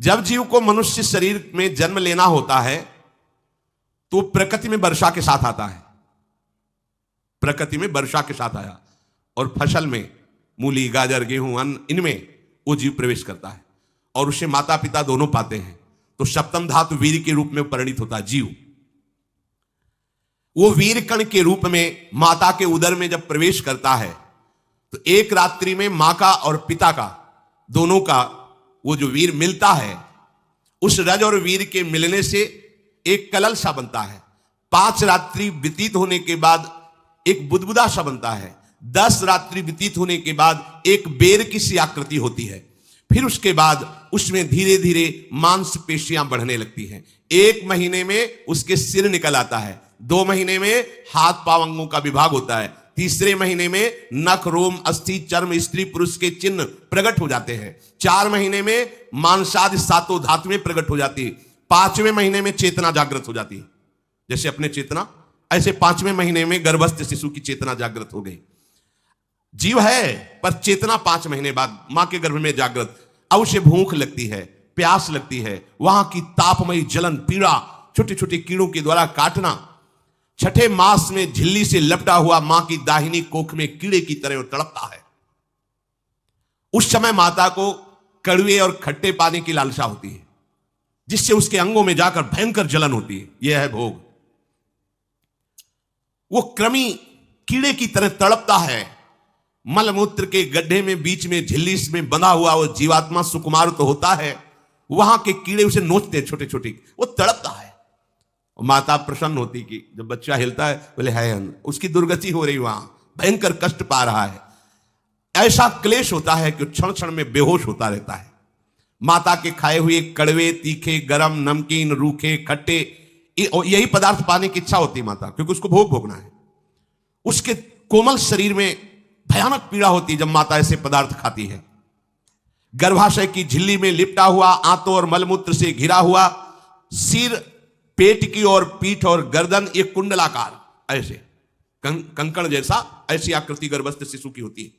जब जीव को मनुष्य शरीर में जन्म लेना होता है तो प्रकृति में वर्षा के साथ आता है, प्रकृति में वर्षा के साथ आया और फसल में मूली, गाजर, गेहूं, अन्न, इनमें वो जीव प्रवेश करता है और उसे माता पिता दोनों पाते हैं। तो सप्तम धातु वीर के रूप में परिणित होता है जीव। वो वीर कण के रूप में माता के उदर में जब प्रवेश करता है तो एक रात्रि में मां का और पिता का दोनों का वो जो वीर मिलता है, उस रज और वीर के मिलने से एक कलल सा बनता है। 5 रात्रि व्यतीत होने के बाद एक बुदबुदा सा बनता है। 10 रात्रि व्यतीत होने के बाद एक बेर की सी आकृति होती है। फिर उसके बाद उसमें धीरे धीरे मांसपेशियां बढ़ने लगती हैं। 1 महीने में उसके सिर निकल आता है, 2 महीने में हाथ पांव अंगों का विभाग होता है, तीसरे महीने में नख, रोम, अस्थि, चर्म, स्त्री पुरुष के चिन्ह प्रकट हो जाते हैं, 4 महीने में मांसादि 7 धातुएं प्रकट हो जाती है, 5वें महीने में चेतना जागृत हो जाती है। जैसे अपने चेतना, ऐसे 5वें महीने में गर्भस्थ शिशु की चेतना जागृत हो गई। जीव है पर चेतना 5 महीने बाद मां के गर्भ में जागृत। अब उसे भूख लगती है, प्यास लगती है, वहां की तापमयी जलन, पीड़ा, छोटे छोटे कीड़ों के द्वारा काटना, 6ठे मास में झिल्ली से लपटा हुआ मां की दाहिनी कोख में कीड़े की तरह तड़पता है। उस समय माता को कड़वे और खट्टे पानी की लालसा होती है, जिससे उसके अंगों में जाकर भयंकर जलन होती है। यह है भोग। वो कृमि कीड़े की तरह तड़पता है। मलमूत्र के गड्ढे में बीच में झिल्ली में बंधा हुआ वो जीवात्मा सुकुमार तो होता है, वहां के कीड़े उसे नोचते हैं छोटे छोटे, वो तड़पता है। माता प्रसन्न होती कि जब बच्चा हिलता है, बोले है उसकी दुर्गति हो रही, वहां भयंकर कष्ट पा रहा है। ऐसा क्लेश होता है कि क्षण क्षण में बेहोश होता रहता है। माता के खाए हुए कड़वे, तीखे, गरम, नमकीन, रूखे, खट्टे, यही पदार्थ पाने की इच्छा होती है माता, क्योंकि उसको भोग भोगना है। उसके कोमल शरीर में भयानक पीड़ा होती है जब माता ऐसे पदार्थ खाती है। गर्भाशय की झिल्ली में लिपटा हुआ, आंतों और मलमूत्र से घिरा हुआ सिर, पेट की और पीठ और गर्दन एक कुंडलाकार ऐसे कंकड़ जैसा, ऐसी आकृति गर्भस्थ शिशु की होती है।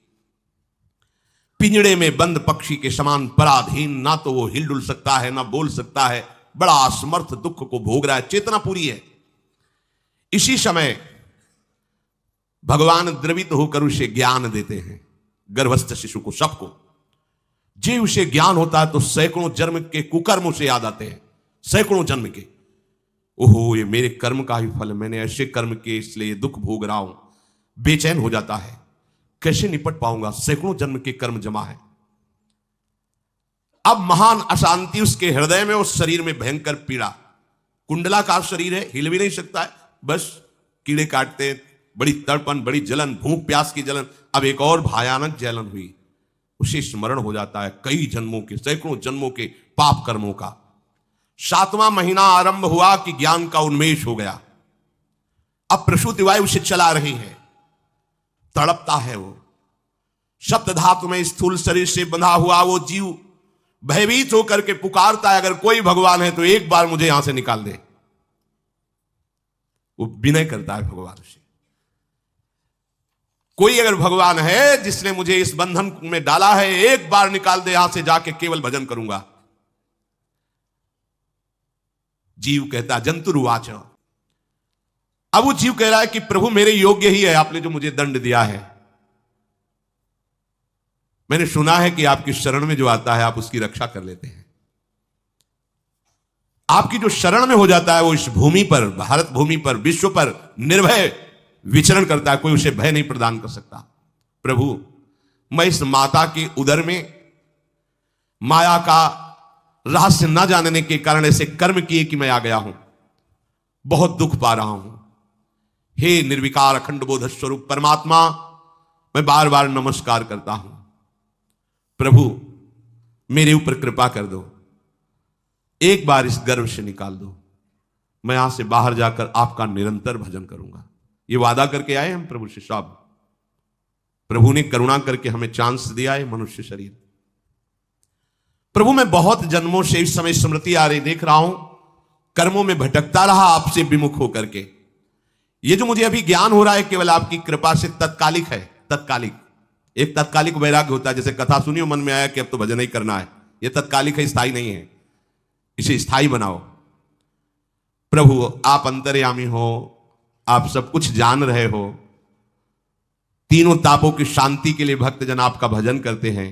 पिंजड़े में बंद पक्षी के समान पराधीन, ना तो वो हिलडुल सकता है ना बोल सकता है, बड़ा असमर्थ दुख को भोग रहा है। चेतना पूरी है। इसी समय भगवान द्रवित होकर उसे ज्ञान देते हैं, गर्भस्थ शिशु को, सबको। जे उसे ज्ञान होता है तो सैकड़ों जन्म के कुकर्म उसे याद आते हैं, सैकड़ों जन्म के। ओहो, ये मेरे कर्म का ही फल, मैंने ऐसे कर्म के इसलिए दुख भोग रहा हूं। बेचैन हो जाता है, कैसे निपट पाऊंगा, सैकड़ों जन्म के कर्म जमा है। अब महान अशांति उसके हृदय में, उस शरीर में भयंकर पीड़ा। कुंडलाकार शरीर है, हिल भी नहीं सकता है, बस कीड़े काटते हैं, बड़ी तड़पन, बड़ी जलन, भूख प्यास की जलन। अब एक और भयानक जलन हुई, उसे स्मरण हो जाता है कई जन्मों के, सैकड़ों जन्मों के पाप कर्मों का। 7वां महीना आरंभ हुआ कि ज्ञान का उन्मेष हो गया। अब प्रसूति वायु उसे चला रही है, तड़पता है वो। सप्त धातु में स्थूल शरीर से बंधा हुआ वो जीव भयभीत होकर के पुकारता है, अगर कोई भगवान है तो एक बार मुझे यहां से निकाल दे। वो विनय करता है भगवान से, कोई अगर भगवान है जिसने मुझे इस बंधन में डाला है, एक बार निकाल दे, यहां से जाके केवल भजन करूंगा। जीव कहता, जंतुरुवाच। अब वो जीव कह रहा है कि प्रभु मेरे योग्य ही है आपने जो मुझे दंड दिया है। मैंने सुना है कि आपकी शरण में जो आता है आप उसकी रक्षा कर लेते हैं। आपकी जो शरण में हो जाता है वो इस भूमि पर, भारत भूमि पर, विश्व पर निर्भय विचरण करता है, कोई उसे भय नहीं प्रदान कर सकता। प्रभु, मैं इस माता के उदर में माया का रहस्य न जानने के कारण ऐसे कर्म किए कि मैं आ गया हूं, बहुत दुख पा रहा हूं। हे निर्विकार अखंड बोध स्वरूप परमात्मा, मैं बार बार नमस्कार करता हूं। प्रभु, मेरे ऊपर कृपा कर दो, एक बार इस गर्भ से निकाल दो, मैं यहां से बाहर जाकर आपका निरंतर भजन करूंगा। ये वादा करके आए हम प्रभु से सब। प्रभु ने करुणा करके हमें चांस दिया है मनुष्य शरीर। प्रभु, मैं बहुत जन्मों से इस समय स्मृति आ रही, देख रहा हूं कर्मों में भटकता रहा आपसे विमुख होकर के। ये जो मुझे अभी ज्ञान हो रहा है केवल आपकी कृपा से तत्कालिक है, तत्कालिक। एक तत्कालिक वैराग्य होता है, जैसे कथा सुनियो मन में आया कि अब तो भजन ही करना है, ये तत्कालिक है, स्थायी नहीं है। इसे स्थायी बनाओ। प्रभु आप अंतर्यामी हो, आप सब कुछ जान रहे हो। तीनों तापों की शांति के लिए भक्तजन आपका भजन करते हैं।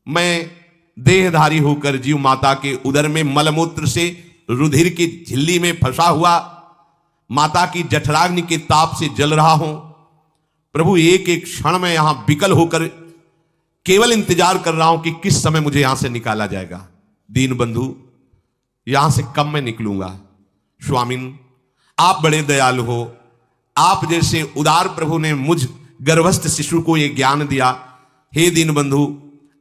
मैं देहधारी होकर जीव माता के उदर में मलमूत्र से रुधिर की झिल्ली में फंसा हुआ माता की जठराग्नि के ताप से जल रहा हूं। प्रभु एक एक क्षण में यहां विकल होकर केवल इंतजार कर रहा हूं कि किस समय मुझे यहां से निकाला जाएगा। दीन बंधु, यहां से कब मैं निकलूंगा। स्वामिन, आप बड़े दयालु हो। आप जैसे उदार प्रभु ने मुझ गर्भस्थ शिशु को यह ज्ञान दिया। हे दीन बंधु,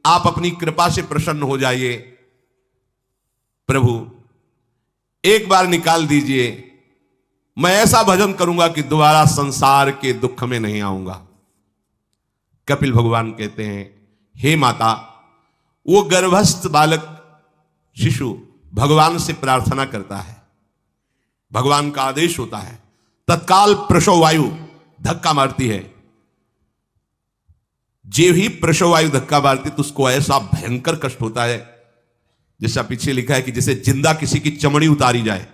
आप अपनी कृपा से प्रसन्न हो जाइए। प्रभु एक बार निकाल दीजिए, मैं ऐसा भजन करूंगा कि दोबारा संसार के दुख में नहीं आऊंगा। कपिल भगवान कहते हैं, हे माता, वो गर्भस्थ बालक शिशु भगवान से प्रार्थना करता है, भगवान का आदेश होता है, तत्काल प्रसव वायु धक्का मारती है। जे ही प्रसव वायु धक्का मारती तो उसको ऐसा भयंकर कष्ट होता है, जैसा पीछे लिखा है कि जैसे जिंदा किसी की चमड़ी उतारी जाए,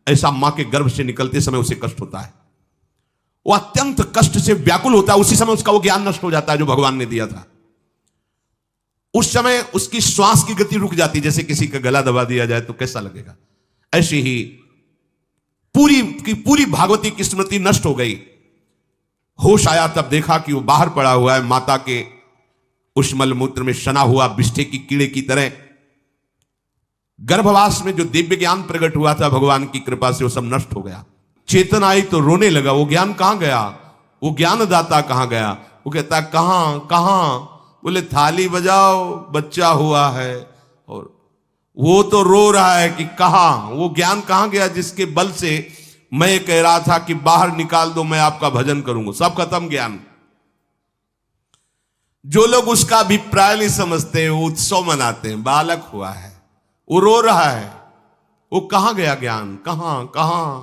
ऐसा मां के गर्भ से निकलते समय उसे कष्ट होता है। वो अत्यंत कष्ट से व्याकुल होता है। उसी समय उसका वो ज्ञान नष्ट हो जाता है जो भगवान ने दिया था। उस समय उसकी श्वास की गति रुक जाती, जैसे किसी का गला दबा दिया जाए तो कैसा लगेगा। ऐसी ही पूरी की पूरी भागवती की स्मृति नष्ट हो गई। होश आया तब देखा कि वो बाहर पड़ा हुआ है, माता के उस मलमूत्र में सना हुआ बिष्ठे की कीड़े की तरह। गर्भवास में जो दिव्य ज्ञान प्रकट हुआ था भगवान की कृपा से, वो सब नष्ट हो गया। चेतन आई तो रोने लगा। वो ज्ञान कहां गया, वो ज्ञानदाता कहां गया। वो कहता कहां कहां, बोले थाली बजाओ, बच्चा हुआ है। और वो तो रो रहा है कि कहां, वो ज्ञान कहां गया जिसके बल से मैं कह रहा था कि बाहर निकाल दो, मैं आपका भजन करूंगा। सब खत्म ज्ञान। जो लोग उसका अभिप्राय नहीं समझते, वो उत्सव मनाते हैं, बालक हुआ है, वो रो रहा है, वो कहां गया ज्ञान, कहां कहां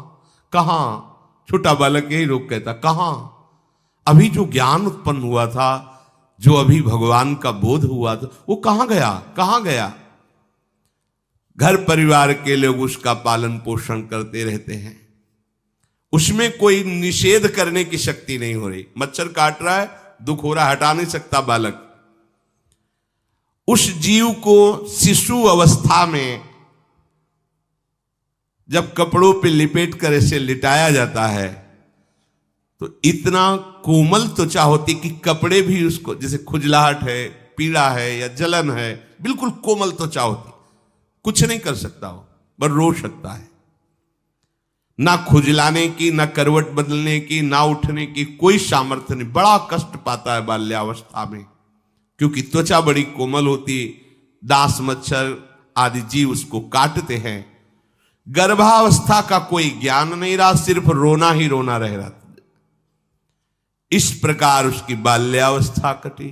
कहां। छोटा बालक यही रोक कहता कहां। अभी जो ज्ञान उत्पन्न हुआ था, जो अभी भगवान का बोध हुआ था, वो कहां गया, कहां गया। घर परिवार के लोग उसका पालन पोषण करते रहते हैं, उसमें कोई निषेध करने की शक्ति नहीं हो रही। मच्छर काट रहा है, दुख हो रहा है, हटा नहीं सकता बालक। उस जीव को शिशु अवस्था में जब कपड़ों पे लिपेट कर ऐसे लिटाया जाता है तो इतना कोमल त्वचा होती कि कपड़े भी उसको, जैसे खुजलाहट है, पीड़ा है या जलन है, बिल्कुल कोमल त्वचा होती, कुछ नहीं कर सकता हो, पर रो सकता है। ना खुजलाने की, ना करवट बदलने की, ना उठने की कोई सामर्थ्य नहीं। बड़ा कष्ट पाता है बाल्यावस्था में, क्योंकि त्वचा बड़ी कोमल होती, दास मच्छर आदि जीव उसको काटते हैं। गर्भावस्था का कोई ज्ञान नहीं रहा, सिर्फ रोना ही रोना रह रहा। इस प्रकार उसकी बाल्यावस्था कटी।